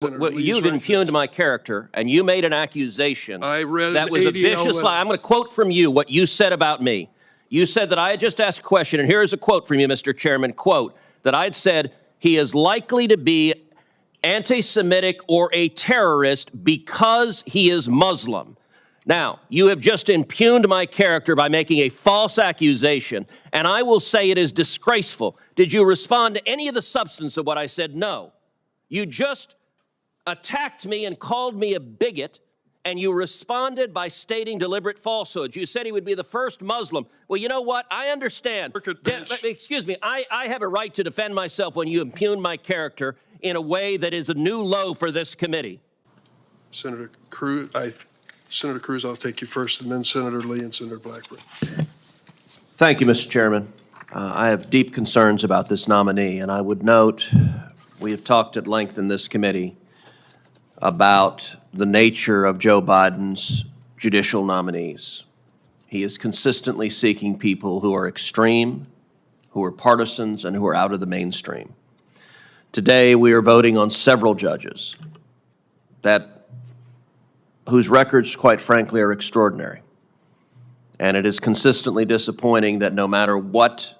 Well, you've impugned my character, and you made an accusation I read that was a vicious lie. I'm going to quote from you what you said about me. You said that I had just asked a question, and here is a quote from you, Mr. Chairman, quote, that I had said he is likely to be anti-Semitic or a terrorist because he is Muslim. Now, you have just impugned my character by making a false accusation, and I will say it is disgraceful. Did you respond to any of the substance of what I said? No. You just attacked me and called me a bigot, and you responded by stating deliberate falsehoods. You said he would be the first Muslim. Well, you know what? I understand. Excuse me. I have a right to defend myself when you impugn my character in a way that is a new low for this committee. Senator Cruz, I'll take you first, and then Senator Lee and Senator Blackburn. Thank you, Mr. Chairman. I have deep concerns about this nominee, and I would note we have talked at length in this committee about the nature of Joe Biden's judicial nominees. He is consistently seeking people who are extreme, who are partisans, and who are out of the mainstream. Today, we are voting on several judges whose records, quite frankly, are extraordinary. And it is consistently disappointing that no matter what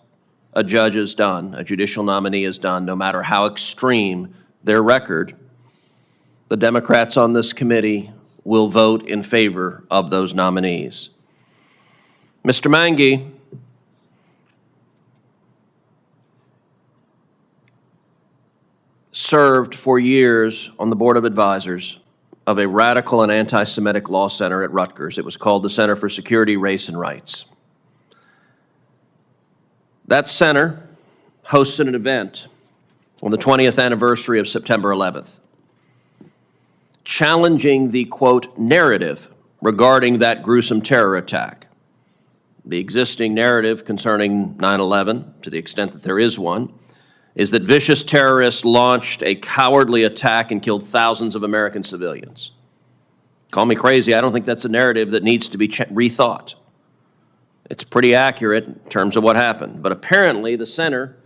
a judge has done, a judicial nominee has done, no matter how extreme their record, the Democrats on this committee will vote in favor of those nominees. Mr. Mangi, served for years on the Board of Advisors of a radical and anti-Semitic law center at Rutgers. It was called the Center for Security, Race, and Rights. That center hosted an event on the 20th anniversary of September 11th, challenging the, quote, narrative regarding that gruesome terror attack. The existing narrative concerning 9/11, to the extent that there is one, is that vicious terrorists launched a cowardly attack and killed thousands of American civilians. Call me crazy, I don't think that's a narrative that needs to be rethought. It's pretty accurate in terms of what happened, but apparently the center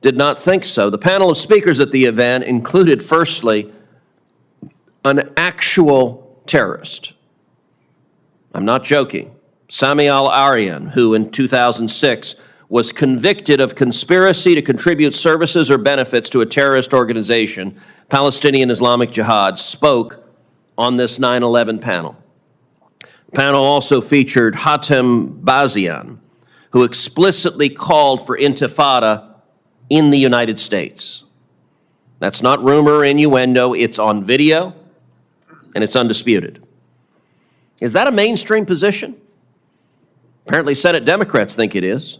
did not think so. The panel of speakers at the event included, firstly, an actual terrorist. I'm not joking. Sami al-Arian, who in 2006 was convicted of conspiracy to contribute services or benefits to a terrorist organization, Palestinian Islamic Jihad, spoke on this 9/11 panel. The panel also featured Hatem Bazian, who explicitly called for intifada in the United States. That's not rumor or innuendo, it's on video, and it's undisputed. Is that a mainstream position? Apparently Senate Democrats think it is.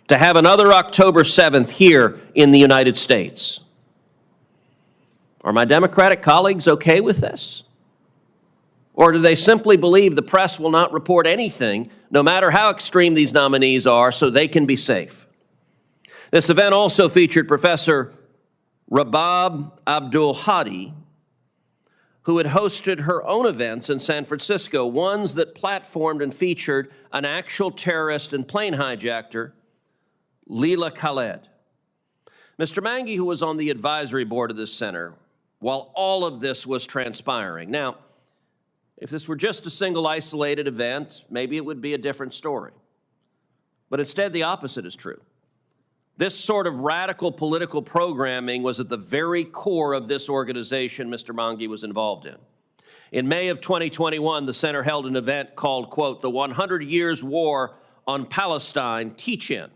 To have another October 7th here in the United States. Are my Democratic colleagues okay with this? Or do they simply believe the press will not report anything, no matter how extreme these nominees are, so they can be safe? This event also featured Professor Rabab Abdul Hadi, who had hosted her own events in San Francisco, ones that platformed and featured an actual terrorist and plane hijacker, Leila Khaled. Mr. Mangi, who was on the advisory board of this center, while all of this was transpiring. Now, if this were just a single isolated event, maybe it would be a different story. But instead, the opposite is true. This sort of radical political programming was at the very core of this organization Mr. Mangi was involved in. In May of 2021, the center held an event called, quote, the 100 Years War on Palestine Teach-In.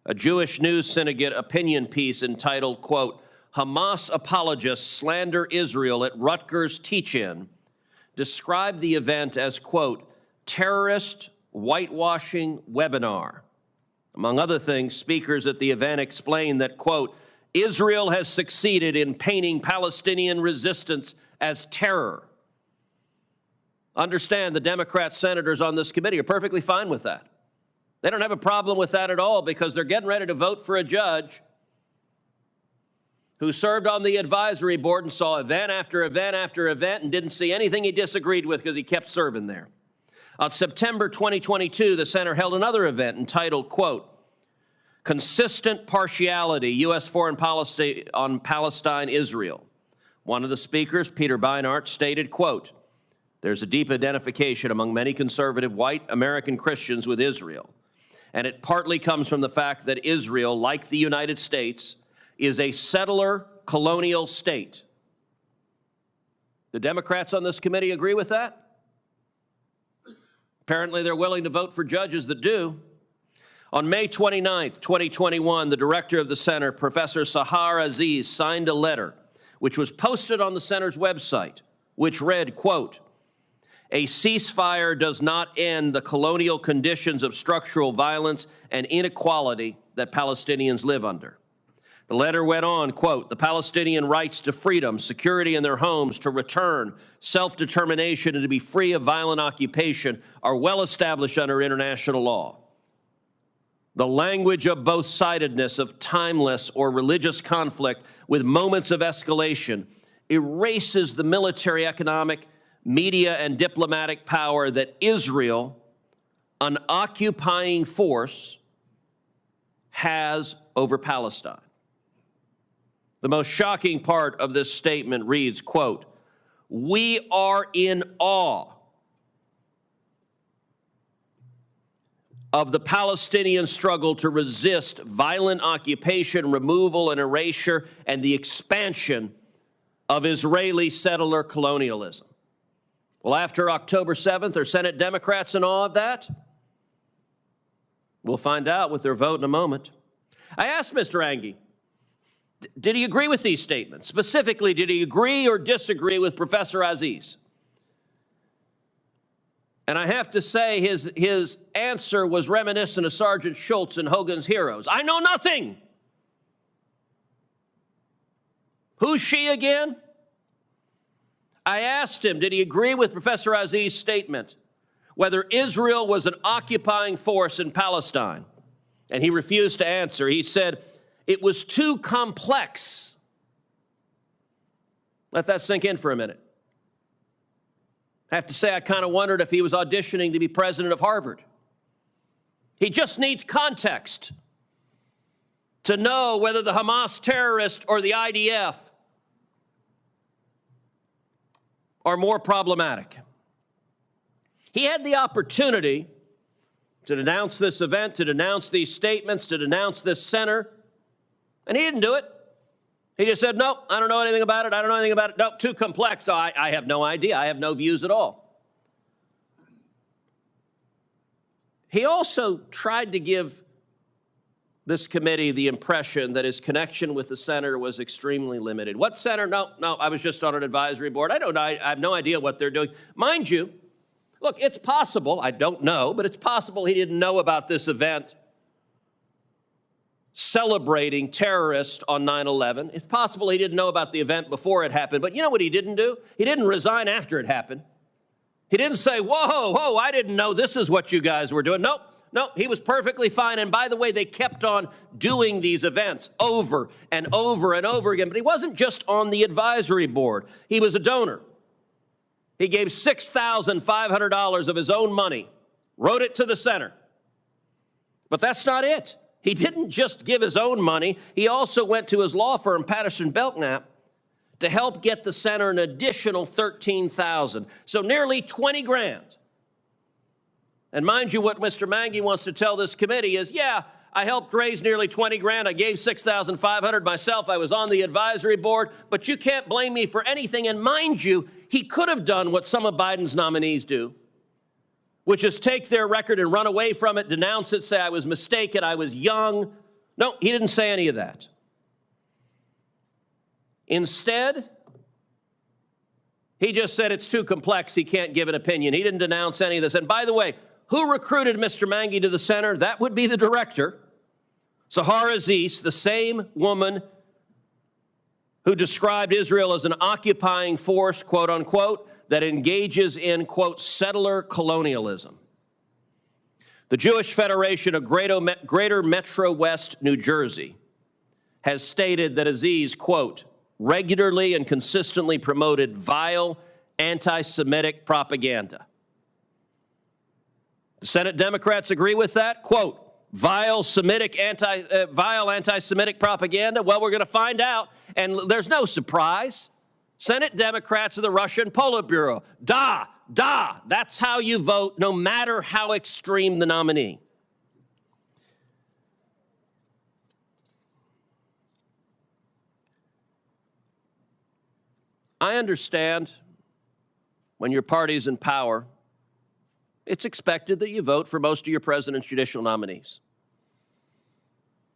A Jewish news syndicate opinion piece entitled, quote, Hamas apologists slander Israel at Rutgers Teach-In, described the event as, quote, terrorist whitewashing webinar. Among other things, speakers at the event explained that, quote, Israel has succeeded in painting Palestinian resistance as terror. Understand the Democrat senators on this committee are perfectly fine with that. They don't have a problem with that at all because they're getting ready to vote for a judge who served on the advisory board and saw event after event after event and didn't see anything he disagreed with because he kept serving there. On September 2022, the center held another event entitled, quote, Consistent Partiality, U.S. Foreign Policy on Palestine, Israel. One of the speakers, Peter Beinart, stated, quote, "There's a deep identification among many conservative white American Christians with Israel, and it partly comes from the fact that Israel, like the United States, is a settler colonial state." The Democrats on this committee agree with that? Apparently they're willing to vote for judges that do. On May 29th, 2021, the director of the center, Professor Sahar Aziz, signed a letter which was posted on the center's website, which read, quote, "A ceasefire does not end the colonial conditions of structural violence and inequality that Palestinians live under." The letter went on, quote, "The Palestinian rights to freedom, security in their homes, to return, self-determination, and to be free of violent occupation are well established under international law. The language of both-sidedness, of timeless or religious conflict with moments of escalation erases the military, economic, media, and diplomatic power that Israel, an occupying force, has over Palestine." The most shocking part of this statement reads, quote, "We are in awe of the Palestinian struggle to resist violent occupation, removal, and erasure, and the expansion of Israeli settler colonialism." Well, after October 7th, are Senate Democrats in awe of that? We'll find out with their vote in a moment. I asked Mr. Angie, did he agree with these statements? Specifically, did he agree or disagree with Professor Aziz? And I have to say his answer was reminiscent of Sergeant Schultz in Hogan's Heroes. "I know nothing." Who's she again? I asked him, did he agree with Professor Aziz's statement, whether Israel was an occupying force in Palestine? And he refused to answer. He said, "It was too complex." Let that sink in for a minute. I have to say, I kind of wondered if he was auditioning to be president of Harvard. He just needs context to know whether the Hamas terrorist or the IDF are more problematic. He had the opportunity to denounce this event, to denounce these statements, to denounce this center, and he didn't do it. He just said, "No, I don't know anything about it. I don't know anything about it. No, too complex. So I have no idea. I have no views at all." He also tried to give this committee the impression that his connection with the center was extremely limited. What center? No, I was just on an advisory board. I have no idea what they're doing. Mind you, look, it's possible, I don't know, but it's possible he didn't know about this event celebrating terrorists on 9/11. It's possible he didn't know about the event before it happened. But you know what he didn't do? He didn't resign after it happened. He didn't say, whoa, I didn't know this is what you guys were doing. Nope, he was perfectly fine. And by the way, they kept on doing these events over and over and over again. But he wasn't just on the advisory board. He was a donor. He gave $6,500 of his own money, wrote it to the center. But that's not it. He didn't just give his own money. He also went to his law firm, Patterson Belknap, to help get the center an additional $13,000. So nearly 20 grand. And mind you, what Mr. Mangy wants to tell this committee is, yeah, I helped raise nearly 20 grand. I gave $6,500 myself. I was on the advisory board, but you can't blame me for anything. And mind you, he could have done what some of Biden's nominees do, which is take their record and run away from it, denounce it, say I was mistaken, I was young. No, he didn't say any of that. Instead, he just said it's too complex, he can't give an opinion. He didn't denounce any of this. And by the way, who recruited Mr. Mangy to the center? That would be the director, Sahar Aziz, the same woman who described Israel as an occupying force, quote unquote, that engages in, quote, settler colonialism. The Jewish Federation of Greater Metro West, New Jersey, has stated that Aziz, quote, regularly and consistently promoted vile anti-Semitic propaganda. The Senate Democrats agree with that, quote, vile anti-Semitic propaganda. Well, we're going to find out, and there's no surprise. Senate Democrats are the Russian Politburo. Da, da, that's how you vote, no matter how extreme the nominee. I understand when your party's in power, it's expected that you vote for most of your president's judicial nominees.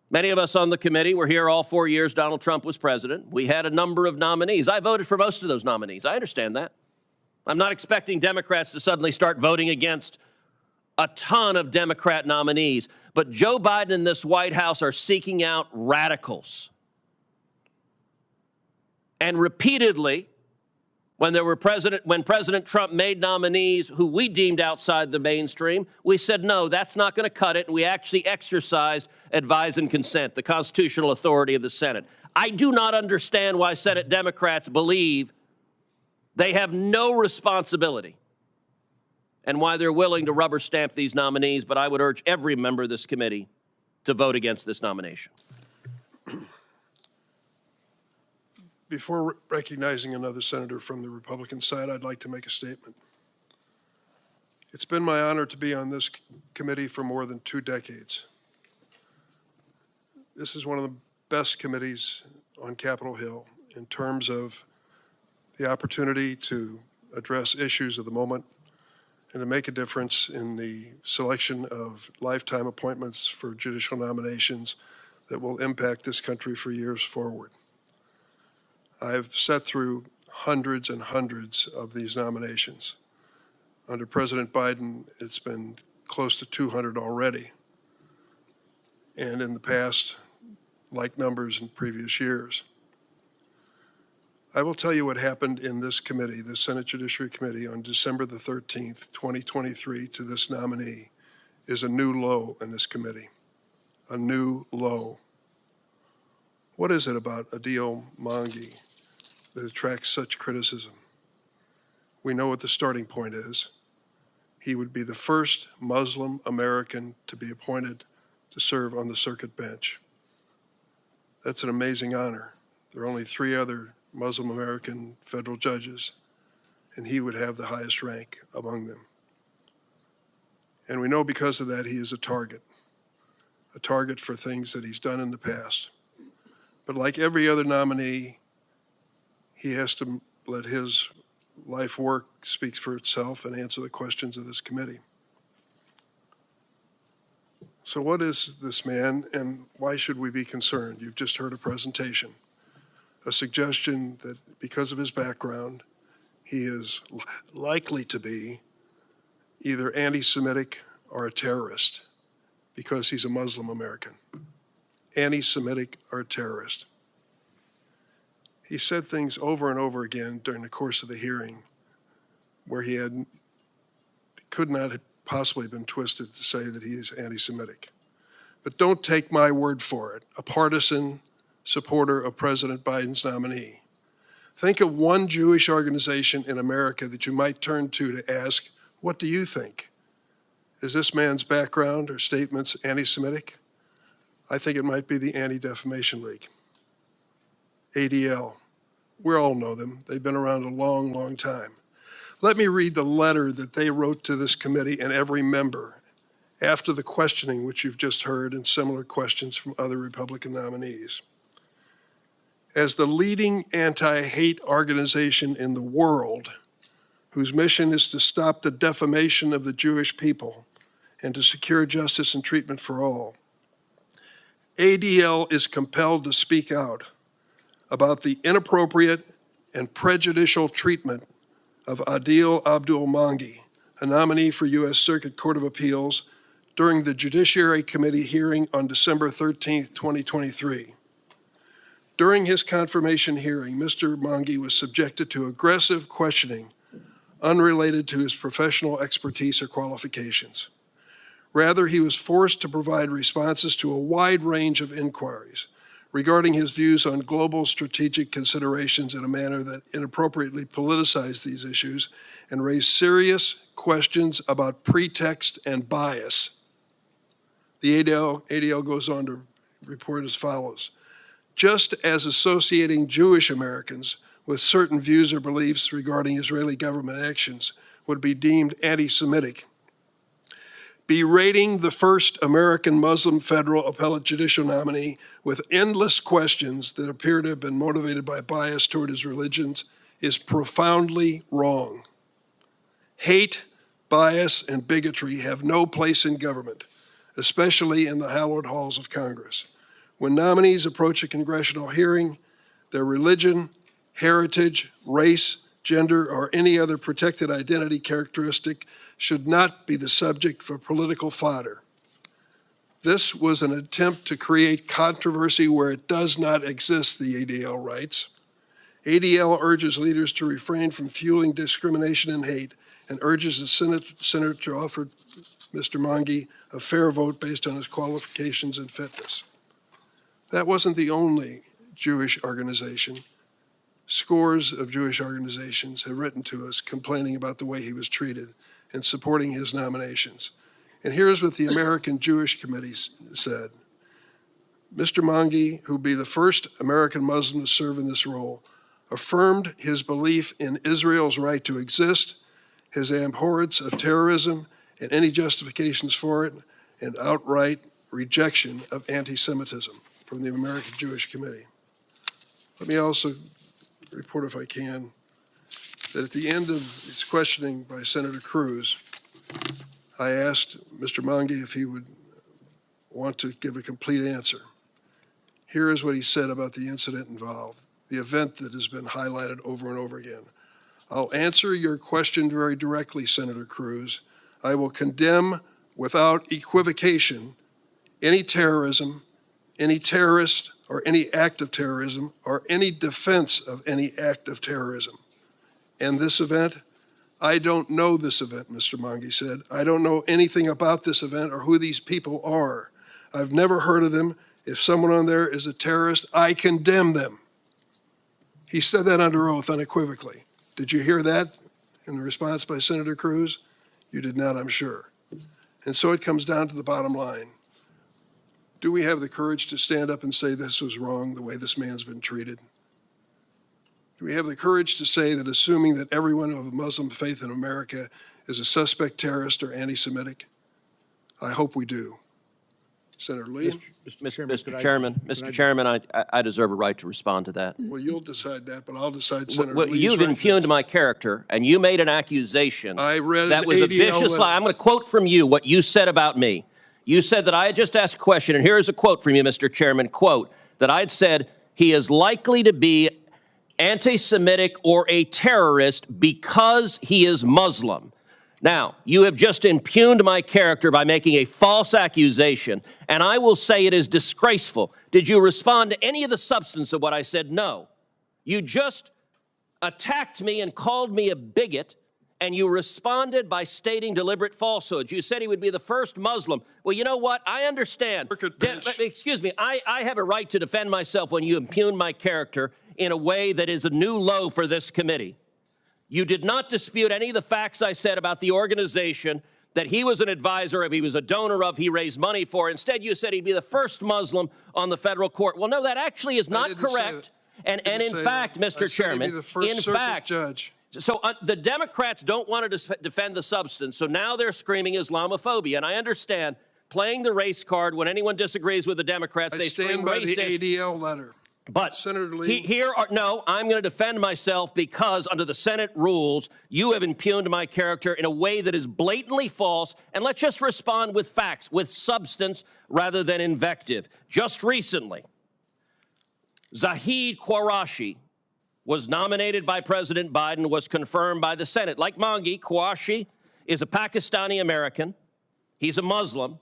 Many of us on the committee were here all 4 years Donald Trump was president. We had a number of nominees. I voted for most of those nominees. I understand that. I'm not expecting Democrats to suddenly start voting against a ton of Democrat nominees. But Joe Biden and this White House are seeking out radicals. And repeatedly, when President Trump made nominees who we deemed outside the mainstream, we said, no, that's not going to cut it. And we actually exercised advise and consent, the constitutional authority of the Senate. I do not understand why Senate Democrats believe they have no responsibility and why they're willing to rubber stamp these nominees, but I would urge every member of this committee to vote against this nomination. Before recognizing another senator from the Republican side, I'd like to make a statement. It's been my honor to be on this committee for more than 2 decades. This is one of the best committees on Capitol Hill in terms of the opportunity to address issues of the moment and to make a difference in the selection of lifetime appointments for judicial nominations that will impact this country for years forward. I've sat through hundreds and hundreds of these nominations. Under President Biden, it's been close to 200 already. And in the past, like numbers in previous years. I will tell you what happened in this committee, the Senate Judiciary Committee, on December the 13th, 2023, to this nominee is a new low in this committee, a new low. What is it about Adil Mangi that attracts such criticism? We know what the starting point is. He would be the first Muslim American to be appointed to serve on the circuit bench. That's an amazing honor. There are only 3 other Muslim American federal judges, and he would have the highest rank among them. And we know because of that he is a target for things that he's done in the past. But like every other nominee, he has to let his life work speak for itself and answer the questions of this committee. So what is this man, and why should we be concerned? You've just heard a presentation, a suggestion that because of his background, he is likely to be either anti-Semitic or a terrorist because he's a Muslim American. Anti-Semitic or a terrorist. He said things over and over again during the course of the hearing where he could not have possibly been twisted to say that he is anti-Semitic. But don't take my word for it, a partisan supporter of President Biden's nominee. Think of one Jewish organization in America that you might turn to ask, what do you think? Is this man's background or statements anti-Semitic? I think it might be the Anti-Defamation League. ADL. We all know them. They've been around a long, long time. Let me read the letter that they wrote to this committee and every member after the questioning, which you've just heard, and similar questions from other Republican nominees. As the leading anti-hate organization in the world, whose mission is to stop the defamation of the Jewish people and to secure justice and treatment for all, ADL is compelled to speak out about the inappropriate and prejudicial treatment of Adil Abdul Mangi, a nominee for U.S. Circuit Court of Appeals, during the Judiciary Committee hearing on December 13th, 2023. During his confirmation hearing, Mr. Mangi was subjected to aggressive questioning unrelated to his professional expertise or qualifications. Rather, he was forced to provide responses to a wide range of inquiries regarding his views on global strategic considerations in a manner that inappropriately politicized these issues and raised serious questions about pretext and bias. The ADL goes on to report as follows. Just as associating Jewish Americans with certain views or beliefs regarding Israeli government actions would be deemed anti-Semitic. Berating the first American Muslim federal appellate judicial nominee with endless questions that appear to have been motivated by bias toward his religions is profoundly wrong. Hate, bias, and bigotry have no place in government, especially in the hallowed halls of Congress. When nominees approach a congressional hearing, their religion, heritage, race, gender, or any other protected identity characteristic should not be the subject for political fodder. This was an attempt to create controversy where it does not exist, the ADL writes. ADL urges leaders to refrain from fueling discrimination and hate and urges the Senate to offer Mr. Mangi a fair vote based on his qualifications and fitness. That wasn't the only Jewish organization. Scores of Jewish organizations have written to us complaining about the way he was treated and supporting his nominations. And here's what the American Jewish Committee said. Mr. Mangi, who will be the first American Muslim to serve in this role, affirmed his belief in Israel's right to exist, his abhorrence of terrorism and any justifications for it, and outright rejection of anti-Semitism from the American Jewish Committee. Let me also report, if I can, that at the end of his questioning by Senator Cruz, I asked Mr. Mangi if he would want to give a complete answer. Here is what he said about the incident involved, the event that has been highlighted over and over again. I'll answer your question very directly, Senator Cruz. I will condemn without equivocation any terrorism, any terrorist, or any act of terrorism, or any defense of any act of terrorism. And this event, I don't know this event, Mr. Mangi said. I don't know anything about this event or who these people are. I've never heard of them. If someone on there is a terrorist, I condemn them. He said that under oath unequivocally. Did you hear that in the response by Senator Cruz? You did not, I'm sure. And so it comes down to the bottom line. Do we have the courage to stand up and say this was wrong, the way this man's been treated? Do we have the courage to say that assuming that everyone of a Muslim faith in America is a suspect terrorist or anti-Semitic? I hope we do. Senator Lee? Mr. Chairman, I deserve a right to respond to that. Well, you'll decide that, but I'll decide Senator Lee's You've right impugned next. my character, and you made an accusation I read that was a vicious lie. I'm going to quote from you what you said about me. You said that I had just asked a question, and here is a quote from you, Mr. Chairman, quote, that I had said, he is likely to be anti-Semitic or a terrorist because he is Muslim. Now, you have just impugned my character by making a false accusation, and I will say it is disgraceful. Did you respond to any of the substance of what I said? No. You just attacked me and called me a bigot, and you responded by stating deliberate falsehoods. You said he would be the first Muslim. Well, you know what? I understand. Excuse me. I have a right to defend myself when you impugn my character in a way that is a new low for this committee. You did not dispute any of the facts I said about the organization, that he was an advisor of, he was a donor of, he raised money for. Instead, you said he'd be the first Muslim on the federal court. Well, no, that actually is not correct. And in fact, Mr. Chairman, in fact, judge. So the Democrats don't want to defend the substance, so now they're screaming Islamophobia. And I understand playing the race card when anyone disagrees with the Democrats, they scream racist. I stand by the ADL letter. But Senator Lee, no, I'm going to defend myself because under the Senate rules, you have impugned my character in a way that is blatantly false. And let's just respond with facts, with substance rather than invective. Just recently, Zahid Qureshi was nominated by President Biden, was confirmed by the Senate. Like Mangi, Qureshi is a Pakistani American. He's a Muslim.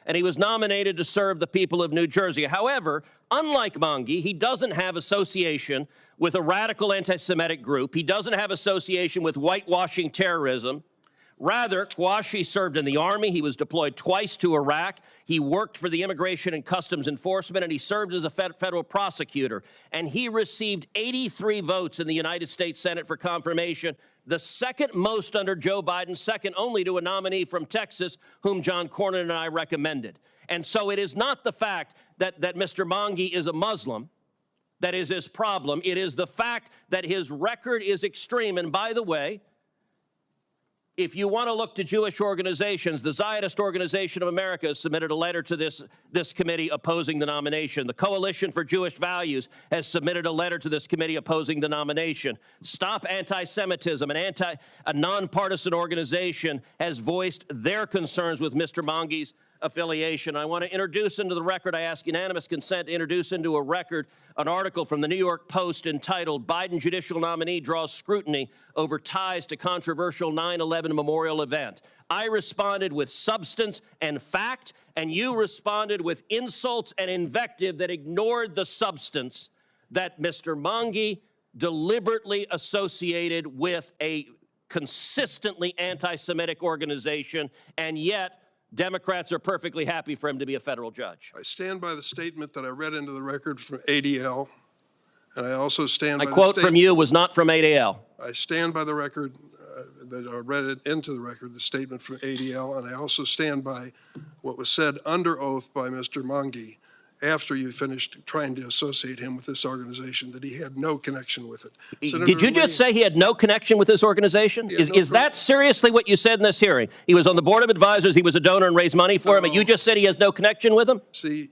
And he was nominated to serve the people of New Jersey. However, unlike Mangi, he doesn't have association with a radical anti-Semitic group. He doesn't have association with whitewashing terrorism. Rather, Qureshi served in the Army. He was deployed twice to Iraq. He worked for the Immigration and Customs Enforcement, and he served as a federal prosecutor. And he received 83 votes in the United States Senate for confirmation, the second most under Joe Biden, second only to a nominee from Texas, whom John Cornyn and I recommended. And so it is not the fact that Mr. Mangi is a Muslim that is his problem. It is the fact that his record is extreme. And by the way, if you want to look to Jewish organizations, the Zionist Organization of America has submitted a letter to this committee opposing the nomination. The Coalition for Jewish Values has submitted a letter to this committee opposing the nomination. Stop Anti-Semitism, a nonpartisan organization, has voiced their concerns with Mr. Mangi's affiliation. I want to introduce into the record, I ask unanimous consent to introduce into a record an article from the New York Post entitled "Biden Judicial Nominee Draws Scrutiny Over Ties to Controversial 9/11 Memorial Event." I responded with substance and fact, and you responded with insults and invective that ignored the substance that Mr. Mangi deliberately associated with a consistently anti-Semitic organization, and yet Democrats are perfectly happy for him to be a federal judge. I stand by the statement that I read into the record from ADL, and I also stand by the quote from you was not from ADL. I stand by the record that I read it into the record, the statement from ADL, and I also stand by what was said under oath by Mr. Mangi after you finished trying to associate him with this organization, that he had no connection with it. Did you just say he had no connection with this organization? Is that seriously what you said in this hearing? He was on the board of advisors, he was a donor and raised money for him, and you just said he has no connection with him? See,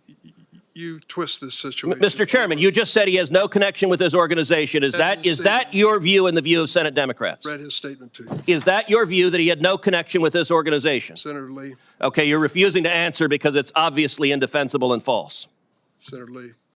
you twist this situation. Mr. Chairman, you just said he has no connection with this organization. Is that your view and the view of Senate Democrats? Read his statement to you. Is that your view, that he had no connection with this organization? Senator Lee. Okay, you're refusing to answer because it's obviously indefensible and false. Senator Lee.